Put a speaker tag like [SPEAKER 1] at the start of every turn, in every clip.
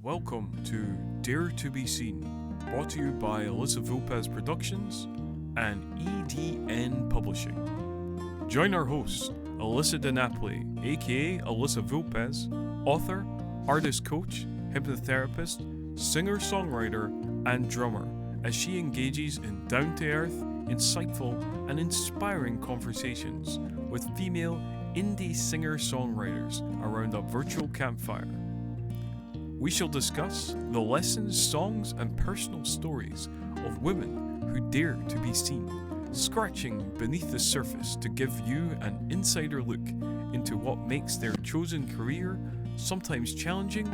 [SPEAKER 1] Welcome to Dare to Be Seen, brought to you by Alyssa Vulpes Productions and EDN Publishing. Join our host, Alyssa DiNapoli, aka Alyssa Vulpes, author, artist coach, hypnotherapist, singer-songwriter, and drummer, as she engages in down-to-earth, insightful, and inspiring conversations with female indie singer-songwriters around a virtual campfire. We shall discuss the lessons, songs, and personal stories of women who dare to be seen, scratching beneath the surface to give you an insider look into what makes their chosen career sometimes challenging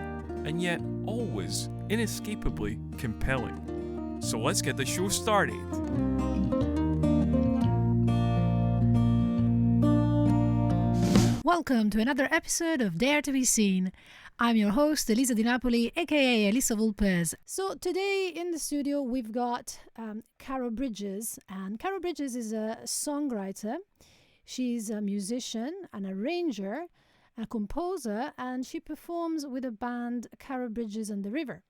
[SPEAKER 1] and yet always inescapably compelling. So let's get the show started.
[SPEAKER 2] Welcome to another episode of Dare to Be Seen. I'm your host, Elisa DiNapoli, aka Elisa Vulpes. So today in the studio we've got Caro Bridges, and Caro Bridges is a songwriter. She's a musician, an arranger, a composer, and she performs with a band, Caro Bridges and the River.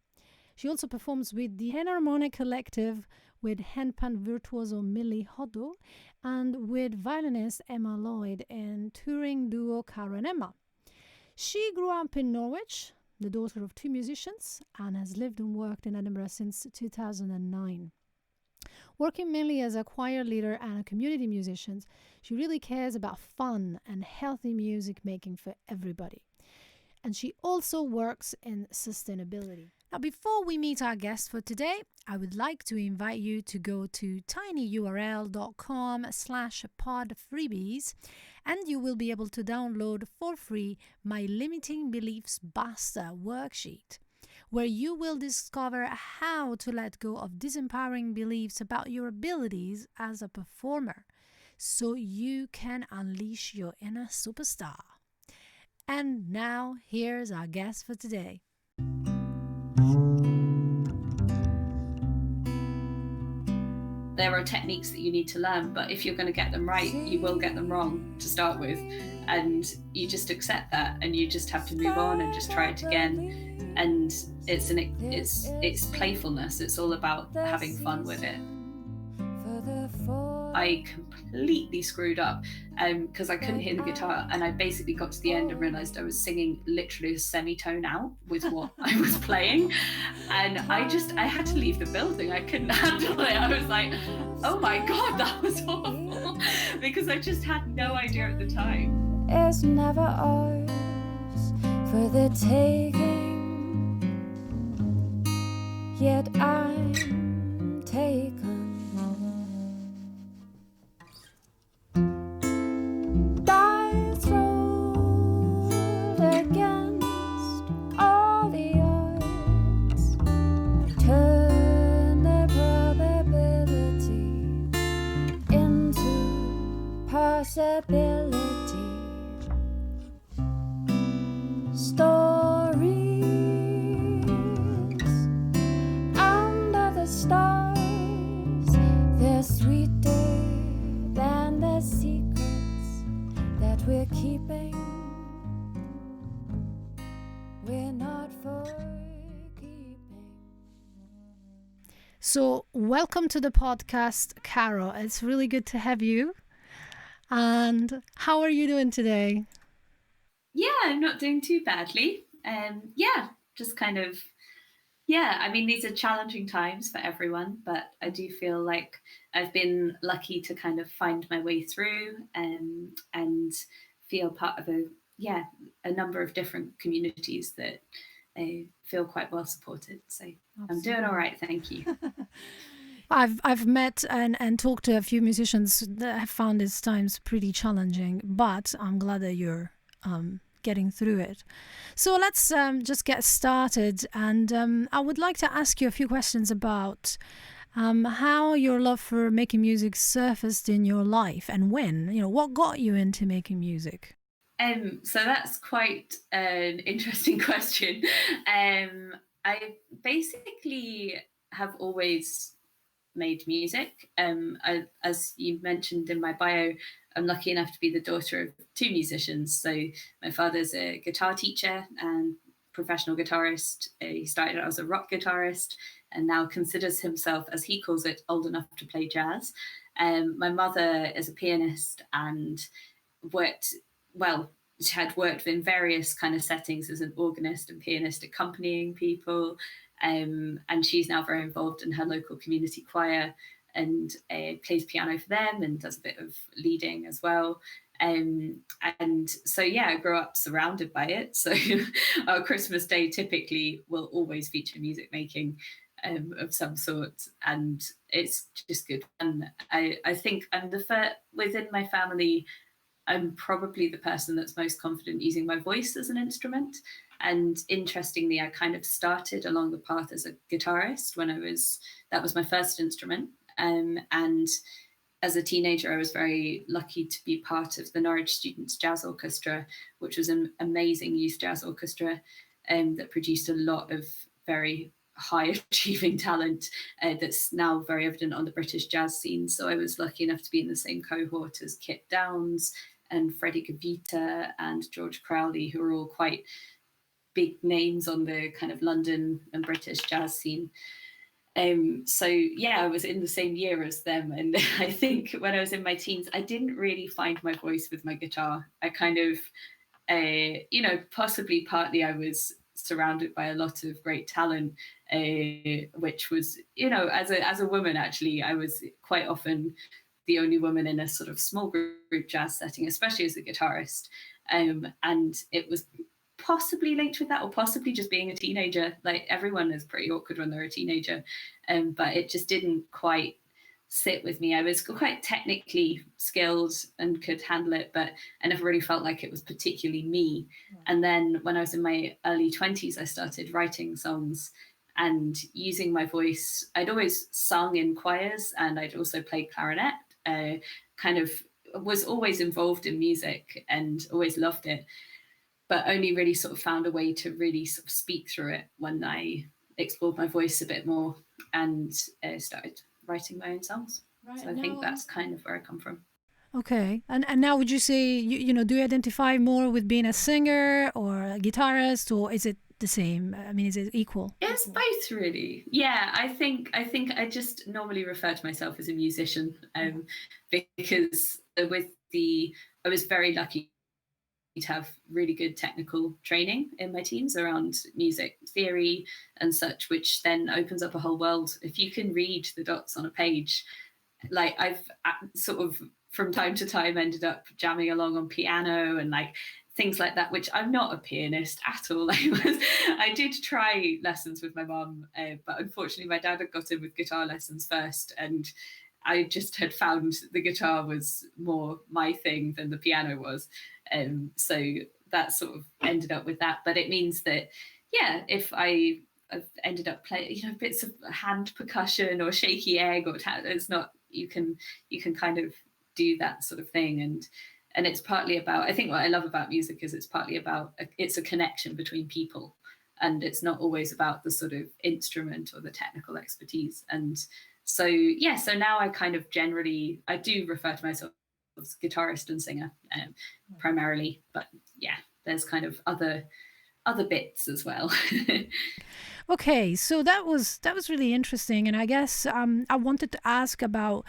[SPEAKER 2] She also performs with the Enharmonic Collective, with handpan virtuoso Millie Hodo, and with violinist Emma Lloyd and touring duo Caro and Emma. She grew up in Norwich, the daughter of two musicians, and has lived and worked in Edinburgh since 2009. Working mainly as a choir leader and a community musician, she really cares about fun and healthy music making for everybody. And she also works in sustainability. Now, before we meet our guest for today, I would like to invite you to go to tinyurl.com/podfreebies, and you will be able to download for free my Limiting Beliefs Buster worksheet, where you will discover how to let go of disempowering beliefs about your abilities as a performer, so you can unleash your inner superstar. And now, here's our guest for today.
[SPEAKER 3] There are techniques that you need to learn, but if you're going to get them right, you will get them wrong to start with, and you just accept that, and you just have to move on and just try it again. And it's playfulness. It's all about having fun with it. I completely screwed up because I couldn't hear the guitar, and I basically got to the end and realized I was singing literally a semitone out with what I was playing, and I had to leave the building. I couldn't handle it. I was like, oh my god, that was awful, because I just had no idea at the time.
[SPEAKER 4] It's never ours for the taking, yet I'm taken. Dice rolled against all the odds, turn the probability into possibility. Stories under the stars, they're sweeter than the secrets that we're keeping. We're not for keeping.
[SPEAKER 2] So, welcome to the podcast, Caro. It's really good to have you. And how are you doing today?
[SPEAKER 3] Yeah, I'm not doing too badly. Just kind of, I mean, these are challenging times for everyone, but I do feel like I've been lucky to kind of find my way through and feel part of a number of different communities that feel quite well supported. So
[SPEAKER 2] Absolutely.
[SPEAKER 3] I'm doing all right, thank you.
[SPEAKER 2] I've met and talked to a few musicians that have found these times pretty challenging, but I'm glad that you're getting through it. So let's just get started, and I would like to ask you a few questions about how your love for making music surfaced in your life, and when, what got you into making music?
[SPEAKER 3] So that's quite an interesting question. I basically have always made music. As you mentioned in my bio, I'm lucky enough to be the daughter of two musicians. So my father's a guitar teacher and professional guitarist. He started out as a rock guitarist and now considers himself, as he calls it, old enough to play jazz. My mother is a pianist and worked, well, she had worked in various kind of settings as an organist and pianist accompanying people. And she's now very involved in her local community choir and plays piano for them and does a bit of leading as well. And so, yeah, I grew up surrounded by it. So our Christmas Day typically will always feature music making of some sort. And it's just good. And I think I'm within my family, I'm probably the person that's most confident using my voice as an instrument. And interestingly, I kind of started along the path as a guitarist that was my first instrument. And as a teenager, I was very lucky to be part of the Norwich Students' Jazz Orchestra, which was an amazing youth jazz orchestra that produced a lot of very high achieving talent that's now very evident on the British jazz scene. So I was lucky enough to be in the same cohort as Kit Downs and Freddie Gavita and George Crowley, who are all quite big names on the kind of London and British jazz scene. So yeah, I was in the same year as them. And I think when I was in my teens, I didn't really find my voice with my guitar. I kind of, possibly partly I was surrounded by a lot of great talent, which was, as a woman, actually, I was quite often the only woman in a sort of small group jazz setting, especially as a guitarist. And it was possibly linked with that, or possibly just being a teenager. Like, everyone is pretty awkward when they're a teenager, but it just didn't quite sit with me. I was quite technically skilled and could handle it, but I never really felt like it was particularly me. And then when I was in my early 20s, I started writing songs and using my voice. I'd always sung in choirs and I'd also played clarinet, kind of was always involved in music and always loved it, but only really sort of found a way to really sort of speak through it when I explored my voice a bit more and started writing my own songs. Right, so I think that's kind of where I come from.
[SPEAKER 2] Okay. And now would you say, do you identify more with being a singer or a guitarist, or is it the same? I mean, is it equal?
[SPEAKER 3] It's both, really. Yeah, I think I just normally refer to myself as a musician, because I was very lucky to have really good technical training in my teens around music theory and such, which then opens up a whole world. If you can read the dots on a page, like I've sort of from time to time ended up jamming along on piano and like things like that, which I'm not a pianist at all. I did try lessons with my mum, but unfortunately my dad had got in with guitar lessons first, and I just had found the guitar was more my thing than the piano was. So that sort of ended up with that. But it means that, yeah, if I've ended up playing, bits of hand percussion or shaky egg, or it's not, you can kind of do that sort of thing. And it's partly about, I think what I love about music is it's partly about, it's a connection between people, and it's not always about the sort of instrument or the technical expertise. And so, yeah, so now I kind of I do refer to myself as guitarist and singer primarily, but yeah, there's kind of other bits as well.
[SPEAKER 2] Okay, so that was really interesting, and I guess I wanted to ask about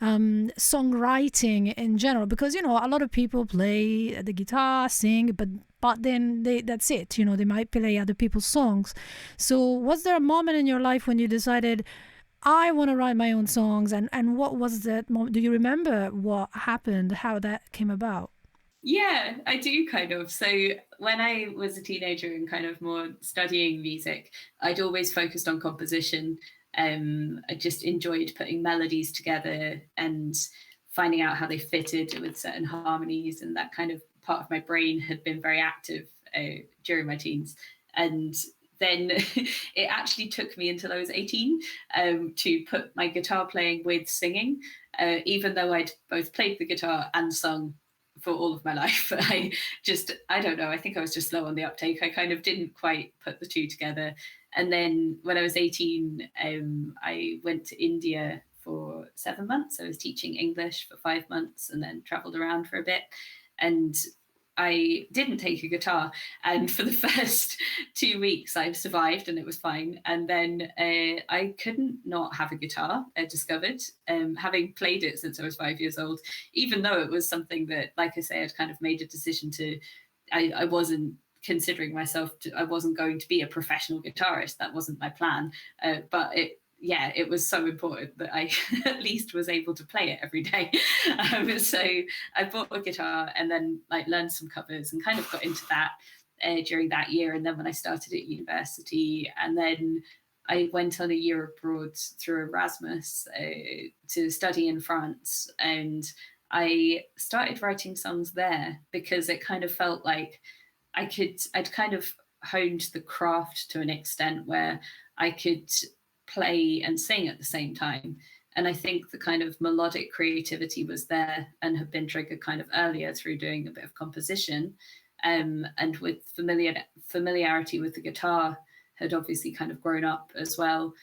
[SPEAKER 2] songwriting in general, because a lot of people play the guitar, sing, but then that's it. They might play other people's songs. So was there a moment in your life when you decided, I want to write my own songs, and what was that moment? Do you remember what happened, how that came about?
[SPEAKER 3] Yeah, I do kind of. So when I was a teenager and kind of more studying music, I'd always focused on composition. I just enjoyed putting melodies together and finding out how they fitted with certain harmonies, and that kind of part of my brain had been very active during my teens. And then it actually took me until I was 18 to put my guitar playing with singing, even though I'd both played the guitar and sung for all of my life. I don't know, I think I was just slow on the uptake. I kind of didn't quite put the two together. And then when I was 18, I went to India for 7 months. I was teaching English for 5 months and then traveled around for a bit. And I didn't take a guitar, and for the first 2 weeks I survived and it was fine. And then I couldn't not have a guitar, I discovered, having played it since I was 5 years old, even though it was something that, like I say, I'd kind of made a decision to, I wasn't considering myself I wasn't going to be a professional guitarist. That wasn't my plan. But it was so important that I at least was able to play it every day. So I bought a guitar and then like learned some covers and kind of got into that during that year. And then when I started at university, and then I went on a year abroad through Erasmus to study in France, and I started writing songs there because it kind of felt like I'd kind of honed the craft to an extent where I could play and sing at the same time. And I think the kind of melodic creativity was there and had been triggered kind of earlier through doing a bit of composition. And with familiarity with the guitar had obviously kind of grown up as well.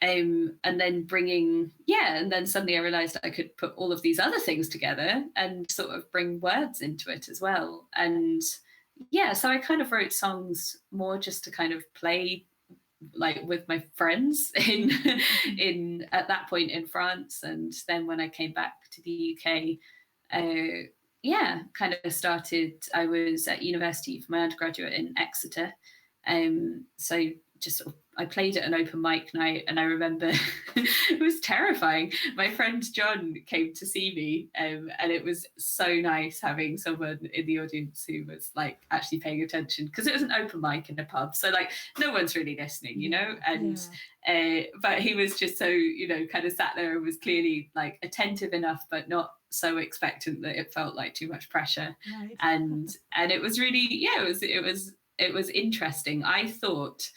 [SPEAKER 3] And then and then suddenly I realized I could put all of these other things together and sort of bring words into it as well. And so I kind of wrote songs more just to kind of play like with my friends in at that point in France. And then when I came back to the UK, kind of started, I was at university for my undergraduate in Exeter. So just sort of, I played at an open mic night, and I remember it was terrifying. My friend John came to see me, and it was so nice having someone in the audience who was like actually paying attention, because it was an open mic in a pub, so like no one's really listening, you know. And but he was just so, you know, kind of sat there and was clearly like attentive enough, but not so expectant that it felt like too much pressure. Right. And it was really, it was interesting. I thought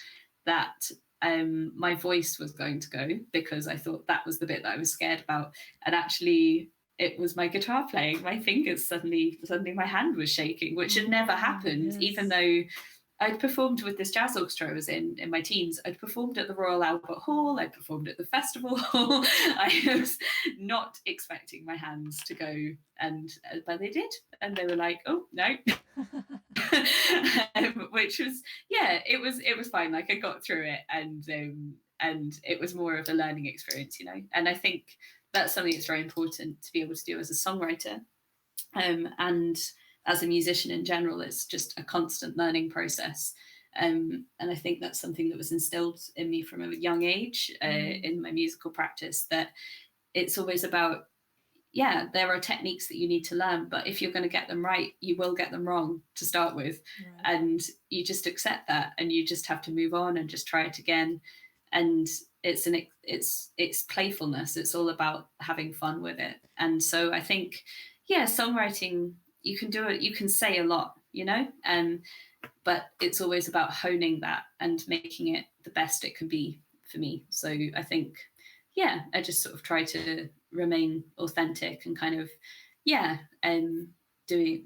[SPEAKER 3] that my voice was going to go, because I thought that was the bit that I was scared about. And actually it was my guitar playing. My fingers suddenly my hand was shaking, which had never happened. Yes. Even though I'd performed with this jazz orchestra I was in my teens. I'd performed at the Royal Albert Hall. I performed at the Festival Hall. I was not expecting my hands to go, but they did. And they were like, oh, no. Which was, it was fine. Like I got through it, and it was more of a learning experience, you know. And I think that's something that's very important to be able to do as a songwriter. And as a musician in general, it's just a constant learning process. And I think that's something that was instilled in me from a young age in my musical practice, that it's always about, there are techniques that you need to learn, but if you're going to get them right, you will get them wrong to start with. Right. And you just accept that, and you just have to move on and just try it again. And it's playfulness. It's all about having fun with it. And so I think, songwriting, you can do it, you can say a lot, you know, but it's always about honing that and making it the best it can be for me. So I think, I just sort of try to remain authentic and kind of, doing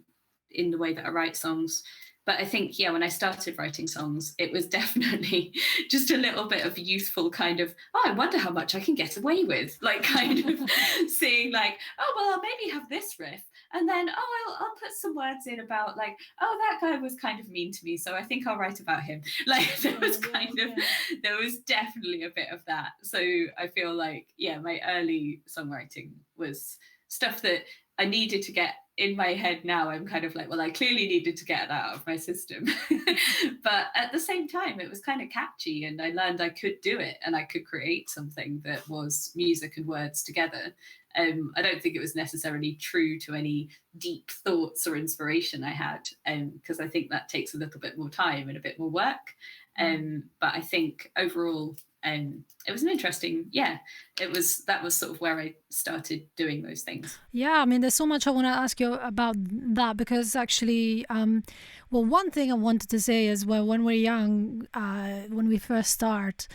[SPEAKER 3] in the way that I write songs. But I think, when I started writing songs, it was definitely just a little bit of youthful kind of, I wonder how much I can get away with, like kind of seeing like, I'll maybe have this riff. And then, I'll put some words in about like, that guy was kind of mean to me, so I think I'll write about him. Like there was there was definitely a bit of that. So I feel like, my early songwriting was stuff that I needed to get in my head. Now I'm kind of like, well, I clearly needed to get that out of my system. But at the same time, it was kind of catchy, and I learned I could do it, and I could create something that was music and words together. I don't think it was necessarily true to any deep thoughts or inspiration I had, because I think that takes a little bit more time and a bit more work. But I think overall, it was an interesting, that was sort of where I started doing those things.
[SPEAKER 2] Yeah, I mean, there's so much I want to ask you about that, because actually, one thing I wanted to say is, when we're young, when we first start,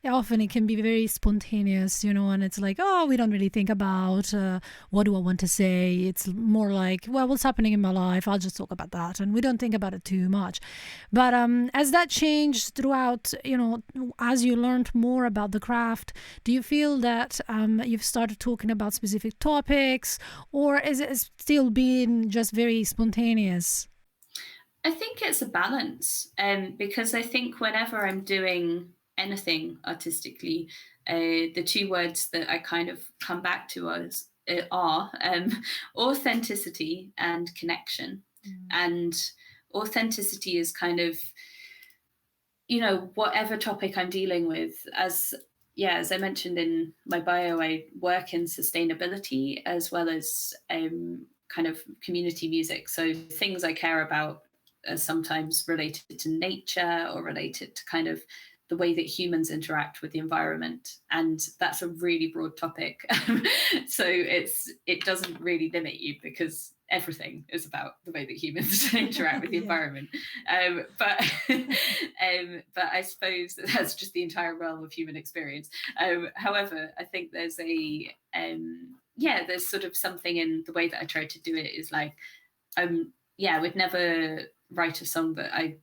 [SPEAKER 2] often it can be very spontaneous, you know, and it's like, we don't really think about what do I want to say. It's more like, what's happening in my life? I'll just talk about that. And we don't think about it too much. But as that changed throughout, you know, as you learned more about the craft, do you feel that you've started talking about specific topics, or is it still being just very spontaneous?
[SPEAKER 3] I think it's a balance, because I think whenever I'm doing anything artistically, the two words that I kind of come back to are authenticity and connection. And authenticity is kind of, whatever topic I'm dealing with. As I mentioned in my bio, I work in sustainability as well as kind of community music. So things I care about are sometimes related to nature or related to kind of the way that humans interact with the environment, and that's a really broad topic. So it doesn't really limit you, because everything is about the way that humans interact with the environment. But I suppose that's just the entire realm of human experience. However, I think there's there's sort of something in the way that I try to do it is like, I would never write a song that I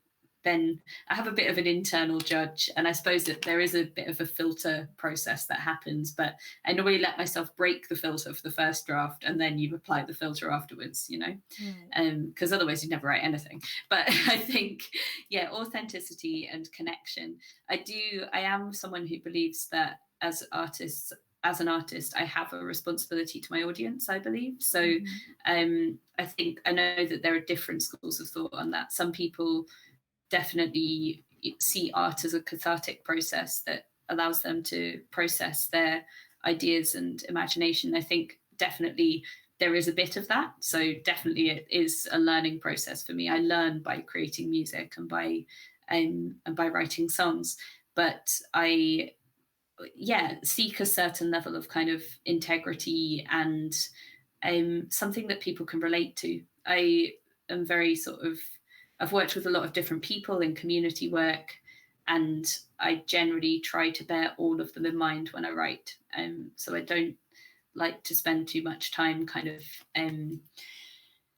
[SPEAKER 3] have a bit of an internal judge, and I suppose that there is a bit of a filter process that happens, but I normally let myself break the filter for the first draft, and then you apply the filter afterwards, because otherwise you'd never write anything. But I think, authenticity and connection. I am someone who believes that as an artist, I have a responsibility to my audience, I believe. So I know that there are different schools of thought on that. Some people definitely see art as a cathartic process that allows them to process their ideas and imagination. I think definitely there is a bit of that. So definitely it is a learning process for me. I learn by creating music and by writing songs, but I seek a certain level of kind of integrity and something that people can relate to. I am very I've worked with a lot of different people in community work, and I generally try to bear all of them in mind when I write. So I don't like to spend too much time kind of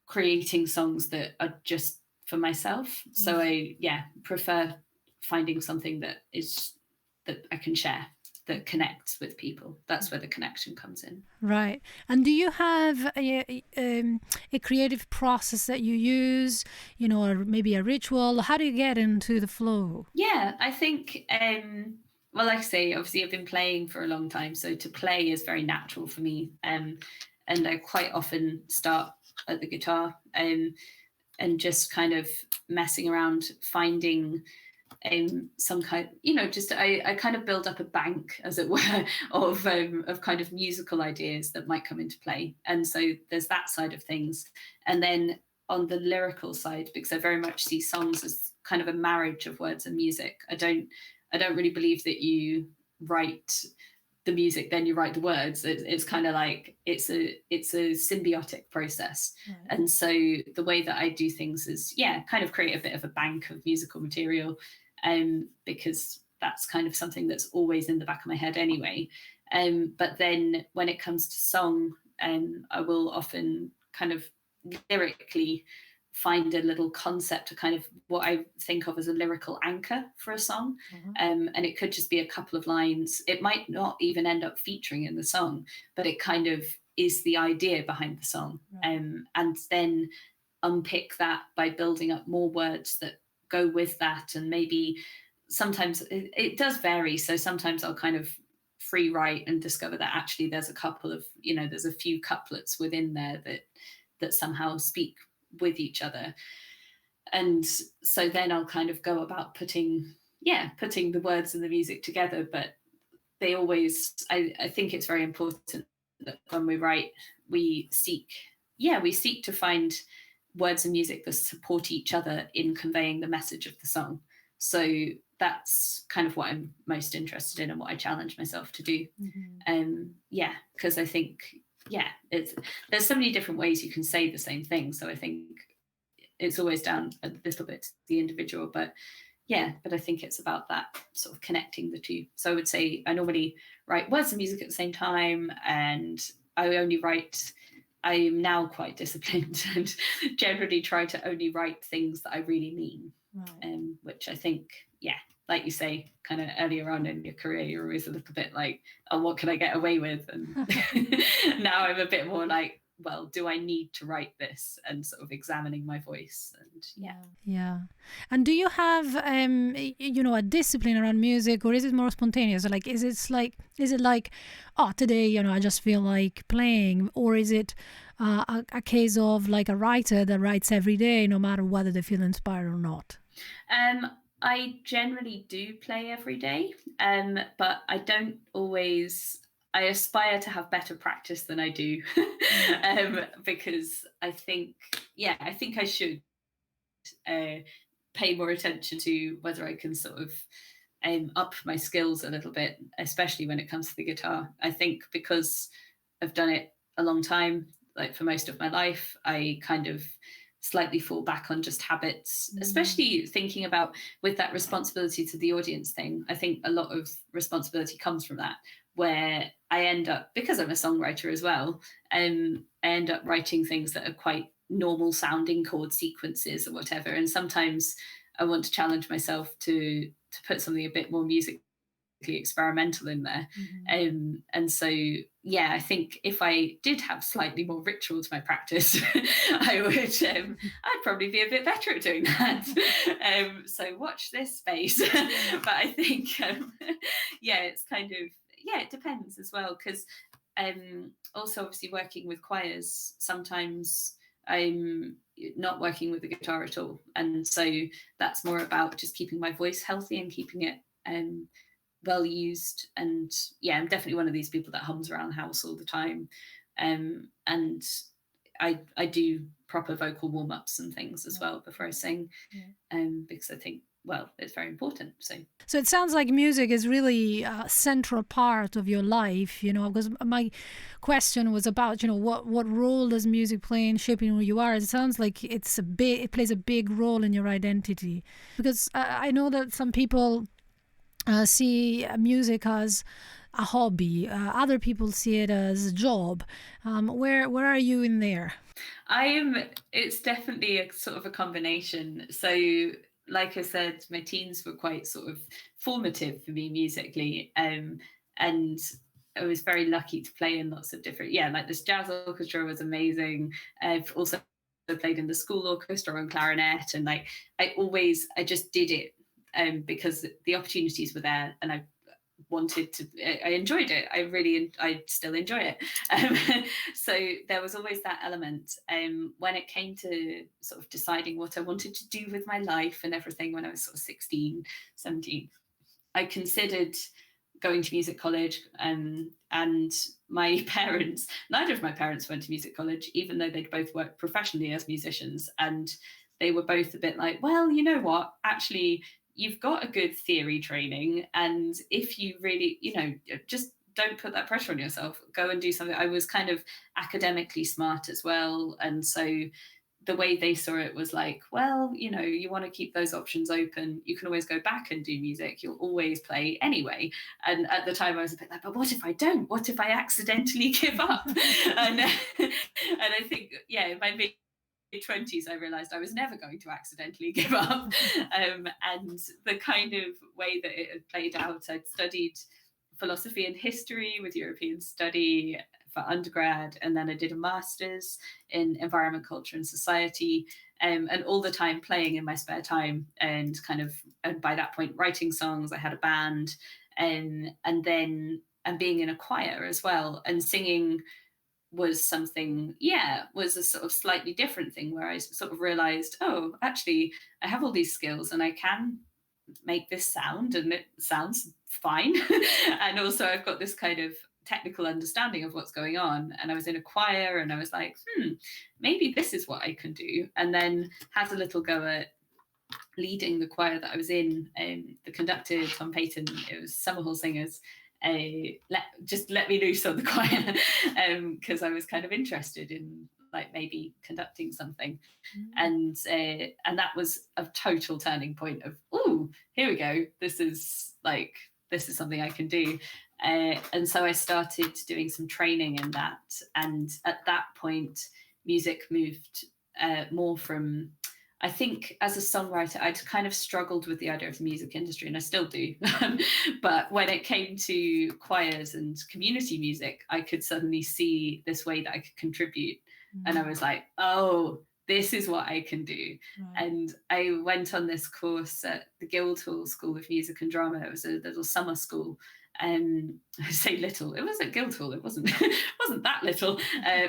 [SPEAKER 3] creating songs that are just for myself. So I prefer finding something that I can share, that connects with people. That's where the connection comes in.
[SPEAKER 2] Right. And do you have a creative process that you use, or maybe a ritual? How do you get into the flow?
[SPEAKER 3] Yeah, I think, well, like I say, obviously I've been playing for a long time, so to play is very natural for me. And I quite often start at the guitar and just kind of messing around, finding some kind, I kind of build up a bank, as it were, of kind of musical ideas that might come into play. And so there's that side of things. And then on the lyrical side, because I very much see songs as kind of a marriage of words and music. I don't really believe that you write the music, then you write the words. It's kind of like it's a symbiotic process. Right. And so the way that I do things is kind of create a bit of a bank of musical material, because that's kind of something that's always in the back of my head anyway. But then when it comes to song, I will often kind of lyrically find a little concept to kind of what I think of as a lyrical anchor for a song. And it could just be a couple of lines. It might not even end up featuring in the song, but it kind of is the idea behind the song. Right. And then unpick that by building up more words that go with that. And maybe sometimes it does vary. So sometimes I'll kind of free write and discover that actually there's a couple of, there's a few couplets within there that somehow speak with each other. And so then I'll kind of go about putting the words and the music together. But they always, I think it's very important that when we write, we seek to find words and music that support each other in conveying the message of the song. So that's kind of what I'm most interested in and what I challenge myself to do. Because I think there's so many different ways you can say the same thing. So I think it's always down a little bit to the individual, but I think it's about that sort of connecting the two. So I would say I normally write words and music at the same time, and I'm now quite disciplined and generally try to only write things that I really mean. Right. Which I think, like you say, kind of earlier on in your career, you're always a little bit like, oh, what can I get away with? And now I'm a bit more like, well, do I need to write this, and sort of examining my voice. And
[SPEAKER 2] Yeah. And do you have a discipline around music, or is it more spontaneous? Like is it like, oh, today, I just feel like playing, or is it a case of like a writer that writes every day, no matter whether they feel inspired or not?
[SPEAKER 3] I generally do play every day, but I don't always. I aspire to have better practice than I do, because I think I should pay more attention to whether I can sort of up my skills a little bit, especially when it comes to the guitar. I think because I've done it a long time, like for most of my life, I kind of slightly fall back on just habits, especially thinking about with that responsibility to the audience thing. I think a lot of responsibility comes from that, where I end up, because I'm a songwriter as well, I end up writing things that are quite normal sounding chord sequences or whatever. And sometimes I want to challenge myself to put something a bit more musically experimental in there. And so, yeah, I think if I did have slightly more ritual to my practice, I would, I'd probably be a bit better at doing that. So watch this space. But I think, it's kind of, it depends as well. Because also obviously working with choirs, sometimes I'm not working with the guitar at all. And so that's more about just keeping my voice healthy and keeping it well used. And I'm definitely one of these people that hums around the house all the time. And I do proper vocal warm-ups and things as well before I sing, because I think, well, it's very important. So
[SPEAKER 2] it sounds like music is really a central part of your life, because my question was about, what role does music play in shaping who you are? It sounds like it plays a big role in your identity, because I know that some people see music as a hobby. Other people see it as a job. Where are you in there?
[SPEAKER 3] It's definitely a sort of a combination. So like I said, my teens were quite sort of formative for me musically. And I was very lucky to play in lots of different, like this jazz orchestra was amazing. I've also played in the school orchestra on clarinet. And like, I just did it because the opportunities were there, and I enjoyed it. I still enjoy it. So there was always that element. When it came to sort of deciding what I wanted to do with my life and everything, when I was sort of 16, 17, I considered going to music college. And my parents, neither of my parents went to music college, even though they'd both worked professionally as musicians. And they were both a bit like, well, you know what, actually, you've got a good theory training, and if you really, just don't put that pressure on yourself, go and do something. I was kind of academically smart as well, and so the way they saw it was like, well, you want to keep those options open. You can always go back and do music. You'll always play anyway. And at the time I was a bit like, but what if I don't? What if I accidentally give up? and I think, in my mid-20s, I realized I was never going to accidentally give up. And the kind of way that it had played out, I'd studied philosophy and history with European study for undergrad, and then I did a master's in environment, culture and society, and all the time playing in my spare time, and by that point writing songs. I had a band, and being in a choir as well, and singing was something, was a sort of slightly different thing, where I sort of realized, oh, actually, I have all these skills and I can make this sound, and it sounds fine. And also I've got this kind of technical understanding of what's going on. And I was in a choir, and I was like, maybe this is what I can do. And then had a little go at leading the choir that I was in, the conductor, Tom Payton, it was Summerhall Singers. Let me loose on the choir, because I was kind of interested in like maybe conducting something. And that was a total turning point of, oh, here we go, this is something I can do. And so I started doing some training in that, and at that point music moved more from, I think as a songwriter, I'd kind of struggled with the idea of the music industry, and I still do. But when it came to choirs and community music, I could suddenly see this way that I could contribute. And I was like, oh, this is what I can do.
[SPEAKER 2] Right.
[SPEAKER 3] And I went on this course at the Guildhall School of Music and Drama. It was a little summer school. I say little, it was at Guildhall, it wasn't that little,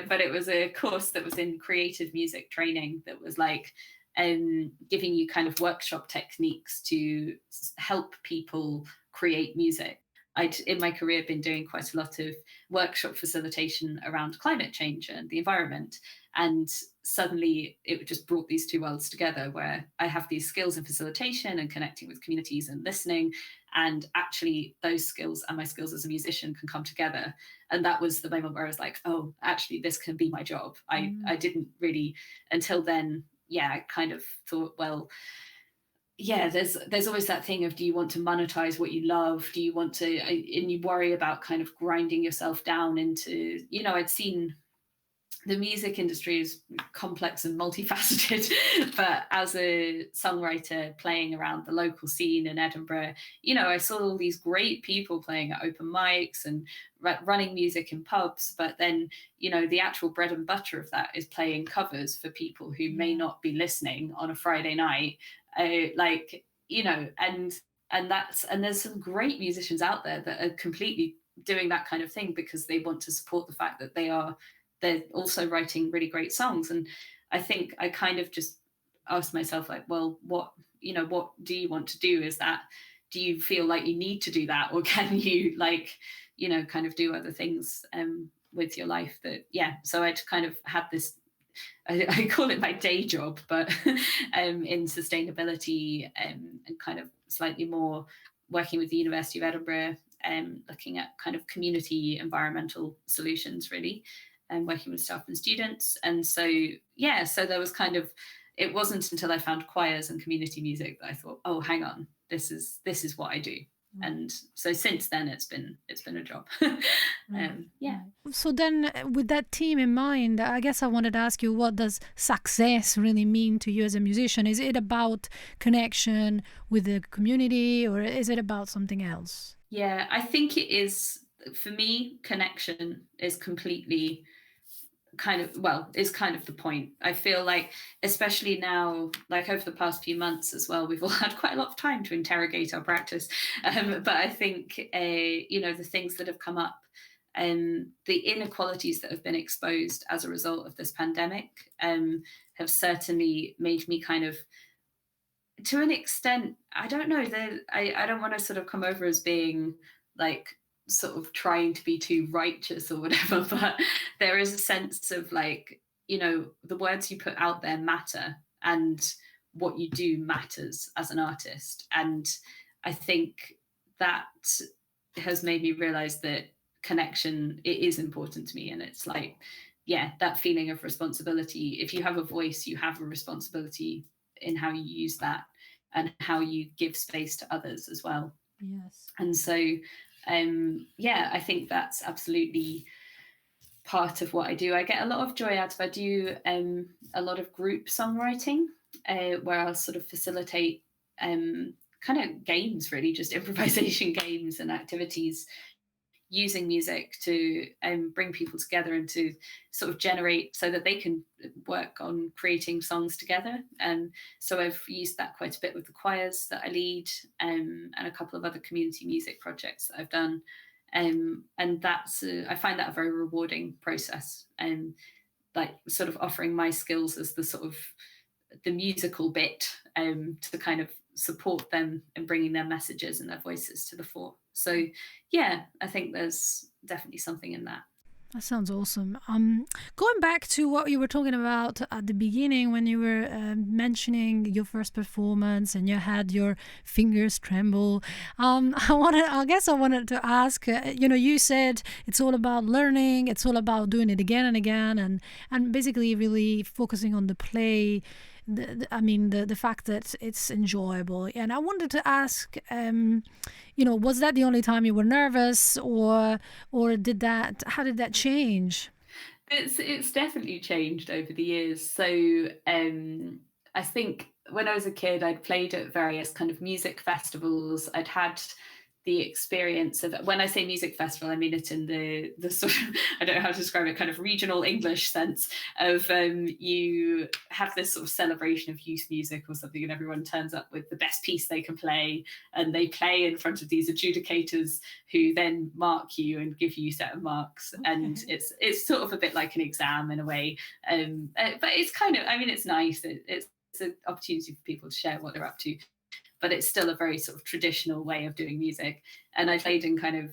[SPEAKER 3] but it was a course that was in creative music training that was like giving you kind of workshop techniques to help people create music. I'd in my career been doing quite a lot of workshop facilitation around climate change and the environment, and suddenly it just brought these two worlds together, where I have these skills in facilitation and connecting with communities and listening, and actually those skills and my skills as a musician can come together. And that was the moment where I was like, oh, actually this can be my job. I didn't really until then, I kind of thought, well, there's always that thing of, do you want to monetize what you love? Do you want to, and you worry about kind of grinding yourself down into, I'd seen the music industry is complex and multifaceted, but as a songwriter playing around the local scene in Edinburgh, I saw all these great people playing at open mics and running music in pubs, but then, the actual bread and butter of that is playing covers for people who may not be listening on a Friday night. And there's some great musicians out there that are completely doing that kind of thing because they want to support the fact that they're also writing really great songs. And I think I kind of just asked myself, like, well, what do you want to do? Do you feel like you need to do that? Or can you kind of do other things with your life so I'd kind of had this, I call it my day job, but in sustainability and kind of slightly more working with the University of Edinburgh, looking at kind of community environmental solutions, really, and working with staff and students. And so there was kind of, it wasn't until I found choirs and community music that I thought, oh, hang on, this is what I do. And so since then it's been a job.
[SPEAKER 2] So then with that theme in mind, I guess I wanted to ask you, what does success really mean to you as a musician? Is it about connection with the community, or is it about something else?
[SPEAKER 3] Yeah, I think it is, for me, connection is completely is kind of the point. I feel like, especially now, like over the past few months as well, we've all had quite a lot of time to interrogate our practice. But I think, the things that have come up and the inequalities that have been exposed as a result of this pandemic have certainly made me kind of, to an extent, I don't know, I don't want to sort of come over as being like sort of trying to be too righteous or whatever, but there is a sense of like, the words you put out there matter, and what you do matters as an artist. And I think that has made me realize that connection, it is important to me. And it's like, that feeling of responsibility. If you have a voice, you have a responsibility in how you use that and how you give space to others as well.
[SPEAKER 2] Yes.
[SPEAKER 3] And so I think that's absolutely part of what I do. I get a lot of joy out of, I do a lot of group songwriting where I'll sort of facilitate kind of games, really, just improvisation games and activities using music to bring people together and to sort of generate so that they can work on creating songs together. And so I've used that quite a bit with the choirs that I lead and a couple of other community music projects that I've done. And that's, I find that a very rewarding process, and like sort of offering my skills as the sort of the musical bit to kind of support them and bringing their messages and their voices to the fore. So I think there's definitely something in that.
[SPEAKER 2] That sounds awesome. Going back to what you were talking about at the beginning when you were mentioning your first performance and you had your fingers tremble, I guess I wanted to ask, you said it's all about learning, it's all about doing it again and again, and basically really focusing on the play. The fact that it's enjoyable. And I wanted to ask, was that the only time you were nervous, or how did that change?
[SPEAKER 3] It's definitely changed over the years. So I think when I was a kid, I'd played at various kind of music festivals. I'd had the experience of, when I say music festival, I mean it in the sort of, I don't know how to describe it, kind of regional English sense of you have this sort of celebration of youth music or something, and everyone turns up with the best piece they can play, and they play in front of these adjudicators who then mark you and give you a set of marks.
[SPEAKER 2] Okay.
[SPEAKER 3] And it's sort of a bit like an exam in a way, but it's kind of, I mean, it's nice. It's an opportunity for people to share what they're up to, but it's still a very sort of traditional way of doing music. And I played in kind of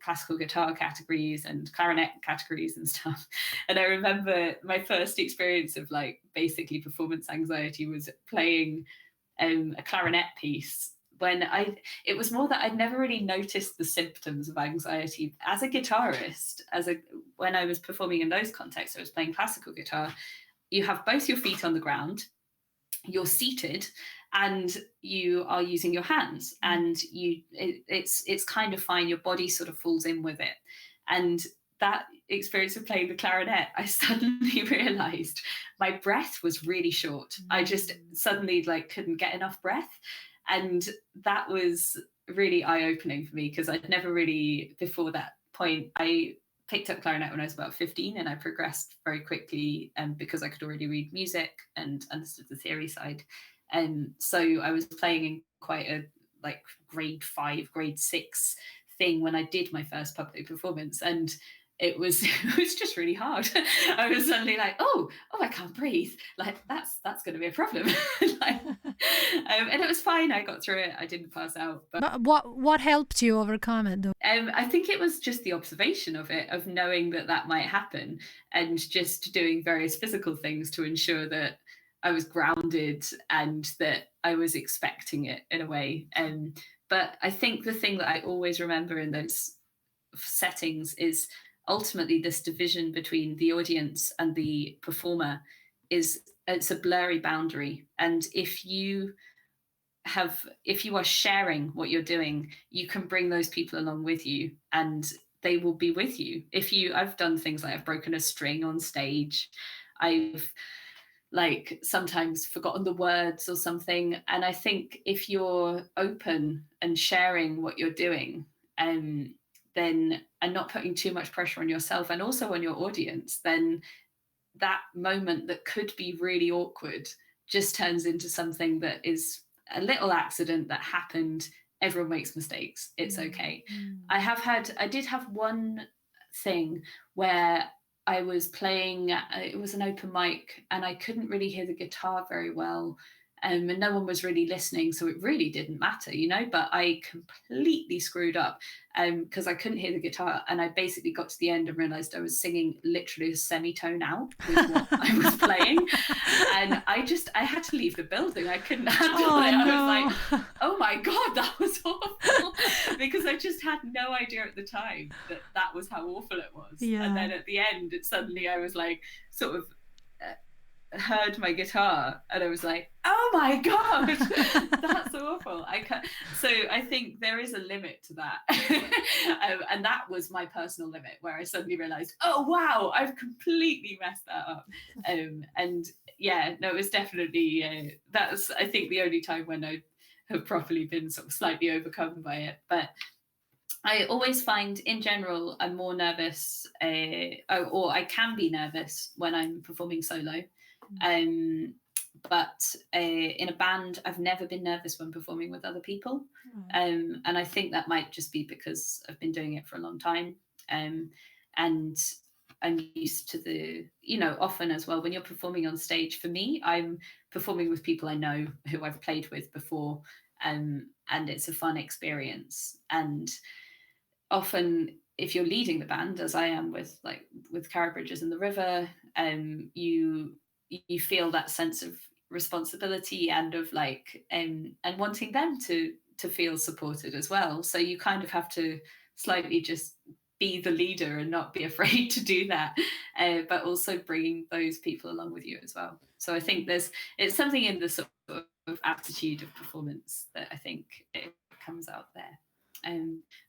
[SPEAKER 3] classical guitar categories and clarinet categories and stuff. And I remember my first experience of like basically performance anxiety was playing a clarinet piece when it was more that I'd never really noticed the symptoms of anxiety as a guitarist. When I was performing in those contexts, I was playing classical guitar. You have both your feet on the ground, you're seated, and you are using your hands, and it's kind of fine. Your body sort of falls in with it. And that experience of playing the clarinet, I suddenly realized my breath was really short. I just suddenly like couldn't get enough breath. And that was really eye-opening for me, because I'd never really, before that point, I picked up clarinet when I was about 15, and I progressed very quickly because I could already read music and understood the theory side. And so I was playing in quite a like grade 5, grade 6 thing when I did my first public performance, and it was just really hard. I was suddenly like, oh, I can't breathe. Like that's going to be a problem. And it was fine. I got through it. I didn't pass out.
[SPEAKER 2] But what helped you overcome it, though?
[SPEAKER 3] I think it was just the observation of it, of knowing that might happen, and just doing various physical things to ensure that I was grounded and that I was expecting it in a way. But I think the thing that I always remember in those settings is ultimately this division between the audience and the performer it's a blurry boundary. And if you are sharing what you're doing, you can bring those people along with you, and they will be with you. I've done things like I've broken a string on stage. I've like sometimes forgotten the words or something. And I think if you're open and sharing what you're doing, then, and not putting too much pressure on yourself and also on your audience, then that moment that could be really awkward just turns into something that is a little accident that happened. Everyone makes mistakes. It's okay. I did have one thing where I was playing, it was an open mic, and I couldn't really hear the guitar very well. And no one was really listening, so it really didn't matter, but I completely screwed up because I couldn't hear the guitar, and I basically got to the end and realized I was singing literally a semitone out with what I was playing, and I had to leave the building. I couldn't handle it.
[SPEAKER 2] No.
[SPEAKER 3] I was like, oh my God, that was awful, because I just had no idea at the time that was how awful it was.
[SPEAKER 2] Yeah.
[SPEAKER 3] And then at the end, suddenly I was like, sort of heard my guitar, and I was like, oh my God, that's awful. So I think there is a limit to that. And that was my personal limit, where I suddenly realized, oh wow, I've completely messed that up. And yeah, no, it was definitely that's I think the only time when I have properly been sort of slightly overcome by it. But I always find, in general, I'm more nervous, or I can be nervous when I'm performing solo. But in a band, I've never been nervous when performing with other people. And I think that might just be because I've been doing it for a long time. And I'm used to often as well, when you're performing on stage, for me, I'm performing with people I know, who I've played with before. And it's a fun experience. And often, if you're leading the band, as I am with Caro Bridges and the River, you feel that sense of responsibility and of and wanting them to feel supported as well. So you kind of have to slightly just be the leader and not be afraid to do that, but also bringing those people along with you as well. So I think it's something in the sort of aptitude of performance that I think it comes out there.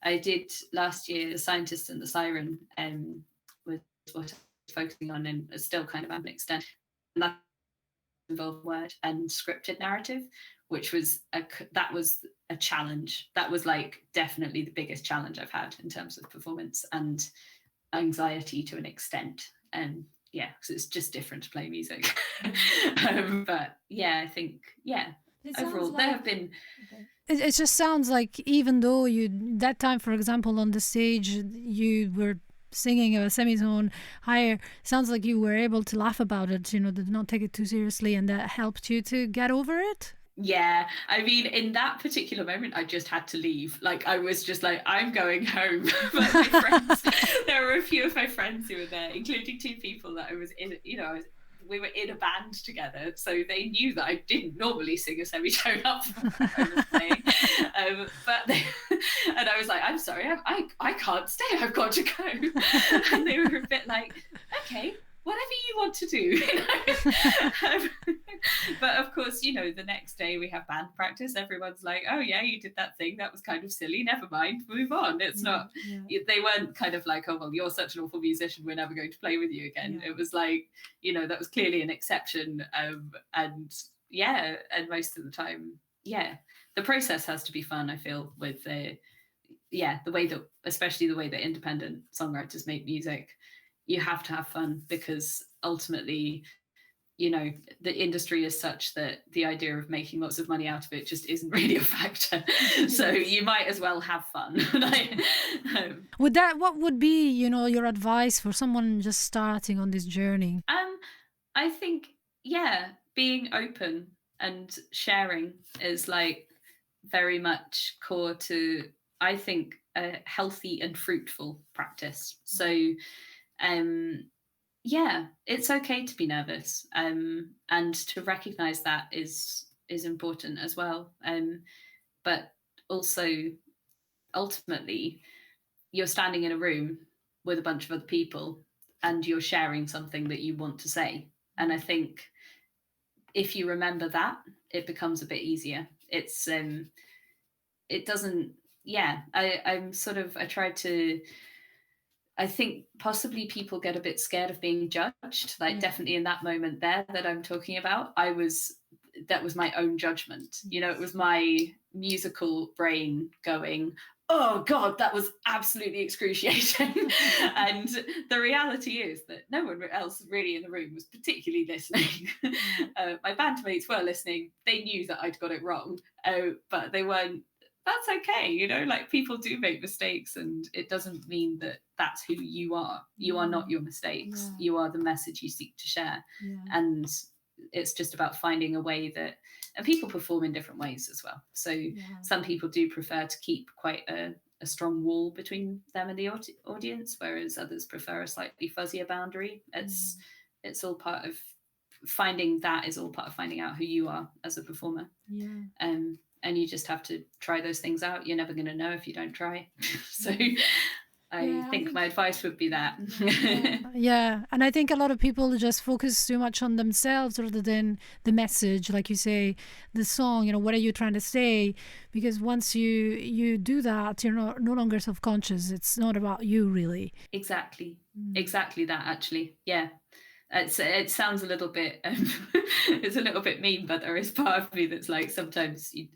[SPEAKER 3] I did last year The Scientist and the Siren, was what I was focusing on, and still kind of an extent. And that involved word and scripted narrative, which was that was a challenge. That was like definitely the biggest challenge I've had in terms of performance and anxiety to an extent. And yeah, because it's just different to play music. But yeah, I think overall there have been.
[SPEAKER 2] It just sounds like even though that time, for example, on the stage you were singing a semitone higher, sounds like you were able to laugh about it, did not take it too seriously, and that helped you to get over it.
[SPEAKER 3] Yeah, I mean, in that particular moment, I just had to leave. Like, I was just like, I'm going home. But my friends, there were a few of my friends who were there, including two people that I was in, we were in a band together, so they knew that I didn't normally sing a semitone up when I was playing. And I was like, I'm sorry, I can't stay, I've got to go. And they were a bit like, okay, whatever you want to do. But of course, the next day we have band practice. Everyone's like, oh yeah, you did that thing, that was kind of silly, never mind, move on. It's not, they weren't kind of like, oh well, you're such an awful musician, we're never going to play with you again. It was like, that was clearly an exception. And most of the time, the process has to be fun, I feel, with the way that, especially the way that independent songwriters make music. You have to have fun, because ultimately, the industry is such that the idea of making lots of money out of it just isn't really a factor. So you might as well have fun.
[SPEAKER 2] What would be, your advice for someone just starting on this journey?
[SPEAKER 3] I think, being open and sharing is like very much core to, I think, a healthy and fruitful practice. So it's okay to be nervous, and to recognize that is important as well. But also, ultimately, you're standing in a room with a bunch of other people and you're sharing something that you want to say. And I think if you remember that, it becomes a bit easier. It's it doesn't I think possibly people get a bit scared of being judged. Like definitely in that moment there that I'm talking about, that was my own judgment. It was my musical brain going, oh God, that was absolutely excruciating. And the reality is that no one else really in the room was particularly listening. My bandmates were listening. They knew that I'd got it wrong, but they weren't. That's okay, like people do make mistakes, and it doesn't mean that that's who you are. You are not your mistakes. You are the message you seek to share. And it's just about finding a way that, and people perform in different ways as well. So some people do prefer to keep quite a strong wall between them and the audience, whereas others prefer a slightly fuzzier boundary. It's all part of finding out who you are as a performer. And you just have to try those things out. You're never going to know if you don't try. So I think my advice would be that.
[SPEAKER 2] And I think a lot of people just focus too much on themselves rather than the message, like you say, the song, what are you trying to say? Because once you do that, you're no longer self-conscious. It's not about you, really.
[SPEAKER 3] Exactly that, actually. It sounds a little bit it's a little bit mean, but there is part of me that's like, sometimes you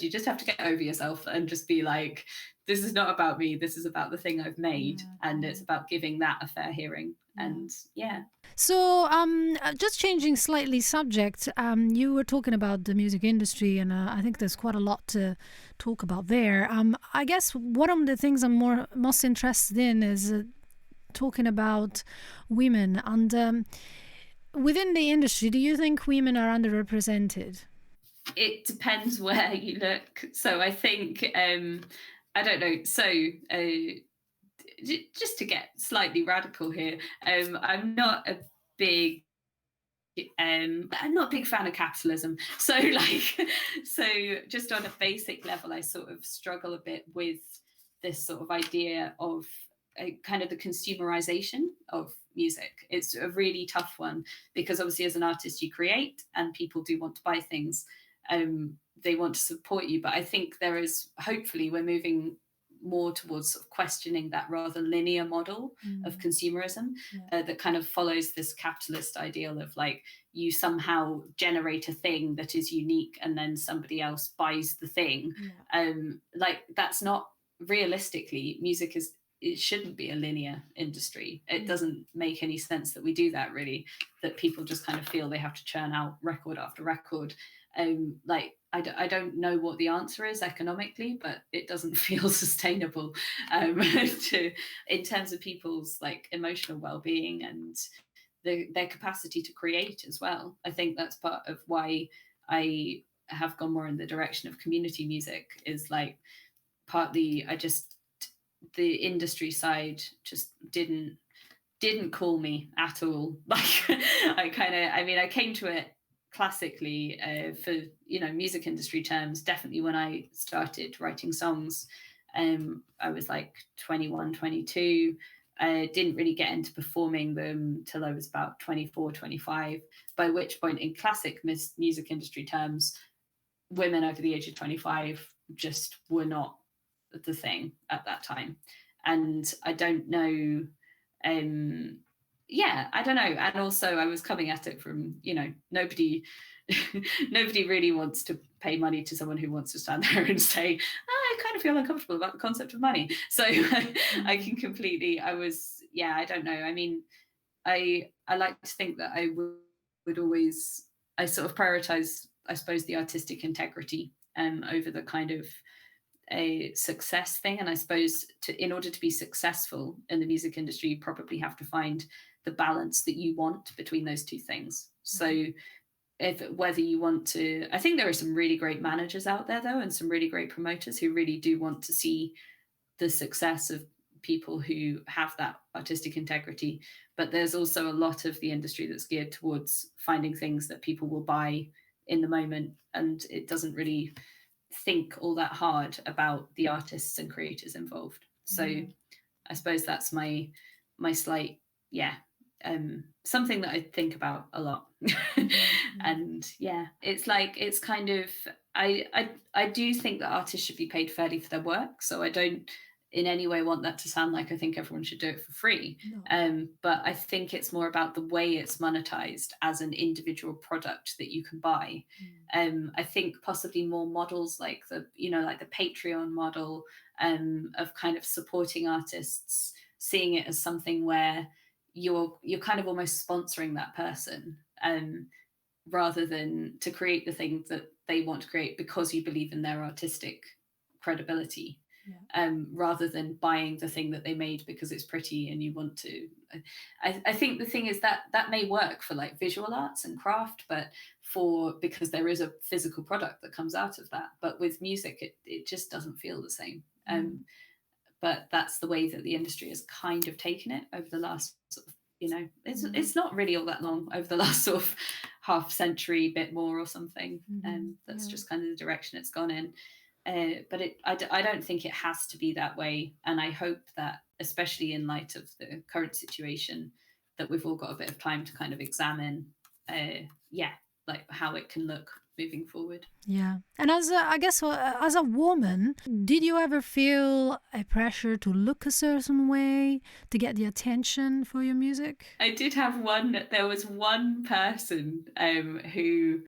[SPEAKER 3] just have to get over yourself and just be like, this is not about me, this is about the thing I've made, and it's about giving that a fair hearing. And
[SPEAKER 2] so just changing slightly subject, you were talking about the music industry, and I think there's quite a lot to talk about there. I guess one of the things I'm most interested in is talking about women, and within the industry, do you think women are underrepresented?
[SPEAKER 3] It depends where you look. So I think I don't know. So just to get slightly radical here, I'm not a big fan of capitalism. So just on a basic level, I sort of struggle a bit with this sort of idea of kind of the consumerization of music. It's a really tough one, because obviously as an artist you create, and people do want to buy things. They want to support you, but I think hopefully we're moving more towards sort of questioning that rather linear model of consumerism that kind of follows this capitalist ideal of like you somehow generate a thing that is unique and then somebody else buys the thing. Like that's not realistically, music is, it shouldn't be a linear industry. It doesn't make any sense that we do that, really, that people just kind of feel they have to churn out record after record. Like I don't know what the answer is economically, but it doesn't feel sustainable in terms of people's like emotional well-being and their capacity to create as well. I think that's part of why I have gone more in the direction of community music, is like partly the industry side just didn't call me at all. Like I came to it classically for music industry terms definitely when I started writing songs. I was like 21, 22. I didn't really get into performing them till I was about 24, 25, by which point in classic music industry terms, women over the age of 25 just were not the thing at that time. And I don't know, I don't know. And also I was coming at it from, nobody really wants to pay money to someone who wants to stand there and say, I kind of feel uncomfortable about the concept of money. So I can completely, I don't know. I mean, I like to think that I would always, I sort of prioritize, I suppose, the artistic integrity over the kind of a success thing. And I suppose in order to be successful in the music industry, you probably have to find the balance that you want between those two things. So whether you want to, I think there are some really great managers out there though, and some really great promoters who really do want to see the success of people who have that artistic integrity. But there's also a lot of the industry that's geared towards finding things that people will buy in the moment, and it doesn't really think all that hard about the artists and creators involved. So I suppose that's my slight, something that I think about a lot. And it's kind of, I do think that artists should be paid fairly for their work. So I don't in any way want that to sound like I think everyone should do it for free. But I think it's more about the way it's monetized as an individual product that you can buy. I think possibly more models like the Patreon model of kind of supporting artists, seeing it as something where you're kind of almost sponsoring that person, rather than to create the thing that they want to create because you believe in their artistic credibility. Rather than buying the thing that they made because it's pretty and you want to. I think the thing is that may work for like visual arts and craft, but because there is a physical product that comes out of that. But with music, it just doesn't feel the same. But that's the way that the industry has kind of taken it over the last sort of, it's not really all that long, over the last sort of half century, bit more or something. That's just kind of the direction it's gone in. But I don't think it has to be that way. And I hope that, especially in light of the current situation, that we've all got a bit of time to kind of examine, like how it can look moving forward.
[SPEAKER 2] Yeah. And as a woman, did you ever feel a pressure to look a certain way to get the attention for your music?
[SPEAKER 3] I did have there was one person who,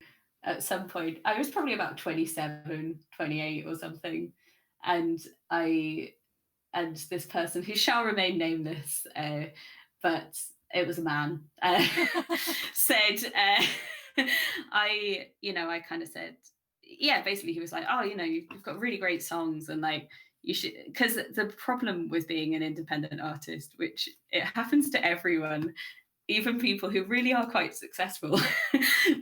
[SPEAKER 3] at some point, I was probably about 27, 28 or something. And this person, who shall remain nameless, but it was a man, said, I kind of said, basically he was like, oh, you've got really great songs and like, you should, because the problem with being an independent artist, which it happens to everyone, even people who really are quite successful,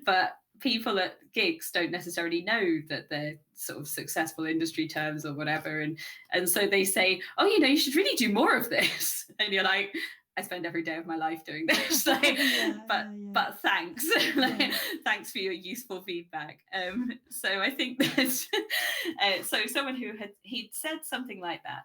[SPEAKER 3] but people at gigs don't necessarily know that they're sort of successful industry terms or whatever. And so they say, oh, you should really do more of this. And you're like, I spend every day of my life doing this. But thanks. Thanks for your useful feedback. So I think that, so someone he'd said something like that.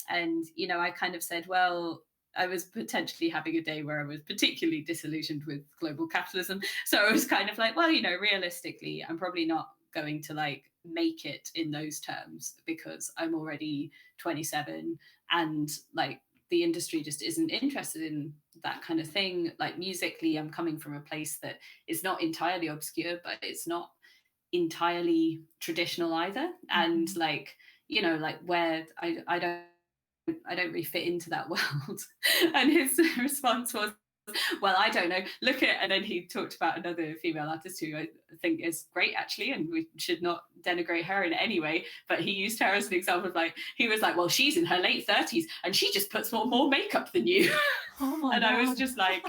[SPEAKER 3] And, I kind of said, well, I was potentially having a day where I was particularly disillusioned with global capitalism. So I was kind of like, well, realistically, I'm probably not going to like make it in those terms because I'm already 27 and like the industry just isn't interested in that kind of thing. Like musically, I'm coming from a place that is not entirely obscure, but it's not entirely traditional either. And like, you know, like where I don't really fit into that world. And his response was, well, I don't know, look at, and then he talked about another female artist who I think is great actually, and we should not denigrate her in any way, but he used her as an example of like, he was like, well, she's in her late 30s and she just puts more makeup than you.
[SPEAKER 2] Oh
[SPEAKER 3] and
[SPEAKER 2] God.
[SPEAKER 3] I was just like,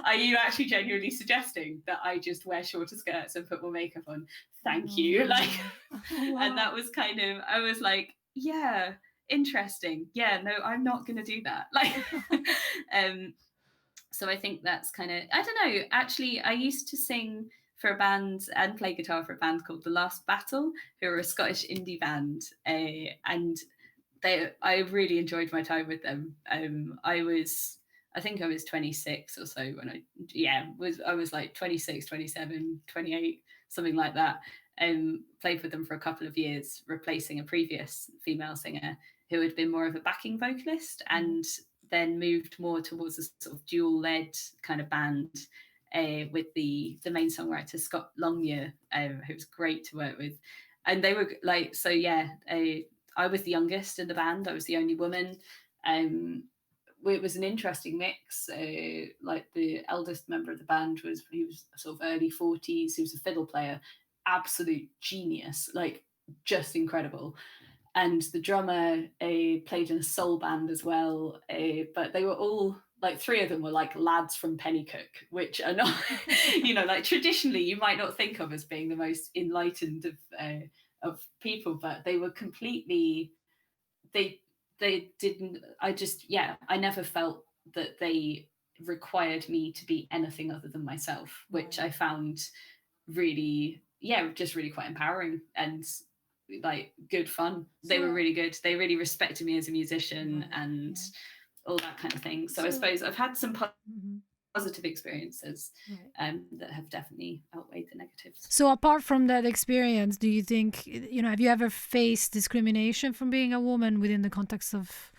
[SPEAKER 3] are you actually genuinely suggesting that I just wear shorter skirts and put more makeup on? Thank you. Like,
[SPEAKER 2] Wow.
[SPEAKER 3] And that was kind of, I was like, yeah, interesting. Yeah, no, I'm not going to do that. Like, so I think that's kind of, I don't know, actually, I used to sing for a band and play guitar for a band called The Last Battle, who are a Scottish indie band. And I really enjoyed my time with them. I think I was 26 or so when I was like 26, 27, 28, something like that. Played with them for a couple of years, replacing a previous female singer who had been more of a backing vocalist and then moved more towards a sort of dual-led kind of band with the main songwriter, Scott Longyear, who was great to work with. And they were like, so yeah, I was the youngest in the band. I was the only woman. It was an interesting mix. Like the eldest member of the band he was sort of early 40s. He was a fiddle player, absolute genius, like just incredible. And the drummer played in a soul band as well. But they were all like, three of them were like lads from Pennycook, which are not, you know, like traditionally you might not think of as being the most enlightened of people, but they were completely, they didn't, I never felt that they required me to be anything other than myself, which I found really, just really quite empowering and like good fun. They were really good. They really respected me as a musician and all that kind of thing. So I suppose I've had some positive experiences that have definitely outweighed the negatives.
[SPEAKER 2] So apart from that experience, do you think, have you ever faced discrimination from being a woman within the context of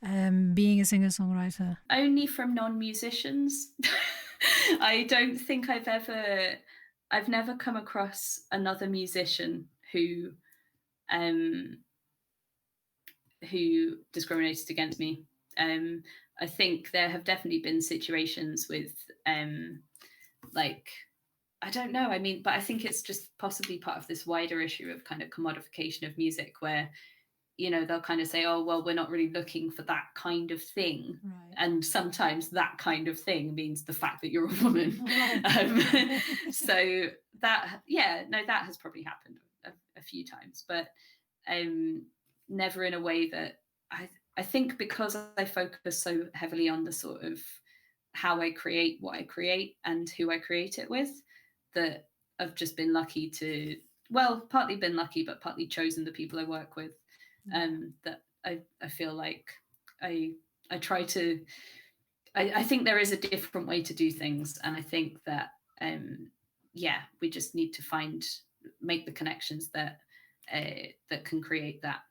[SPEAKER 2] being a singer-songwriter?
[SPEAKER 3] Only from non-musicians. I don't think I've never come across another musician who discriminated against me. I think there have definitely been situations with like, I don't know, I mean, but I think it's just possibly part of this wider issue of kind of commodification of music where, you know, they'll kind of say, oh, well, we're not really looking for that kind of thing. Right. And sometimes that kind of thing means the fact that you're a woman. Right. So that has probably happened a few times, but never in a way that I think, because I focus so heavily on the sort of how I create what I create and who I create it with, that I've just been lucky to, well, partly been lucky, but partly chosen the people I work with. That I feel like I try to, I think there is a different way to do things. And I think that, we just need to make the connections that can create that.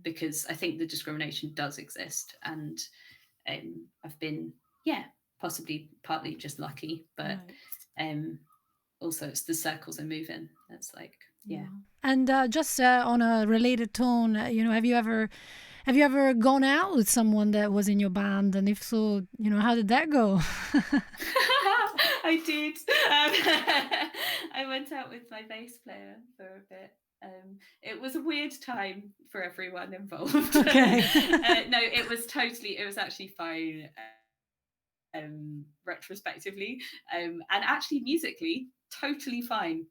[SPEAKER 3] Because I think the discrimination does exist, and I've been, possibly partly just lucky, but also it's the circles I move in. It's like,
[SPEAKER 2] And just on a related tone, have you ever gone out with someone that was in your band, and if so, how did that go?
[SPEAKER 3] I did. I went out with my bass player for a bit. It was a weird time for everyone involved.
[SPEAKER 2] Okay.
[SPEAKER 3] No, it was actually fine retrospectively, and actually musically totally fine.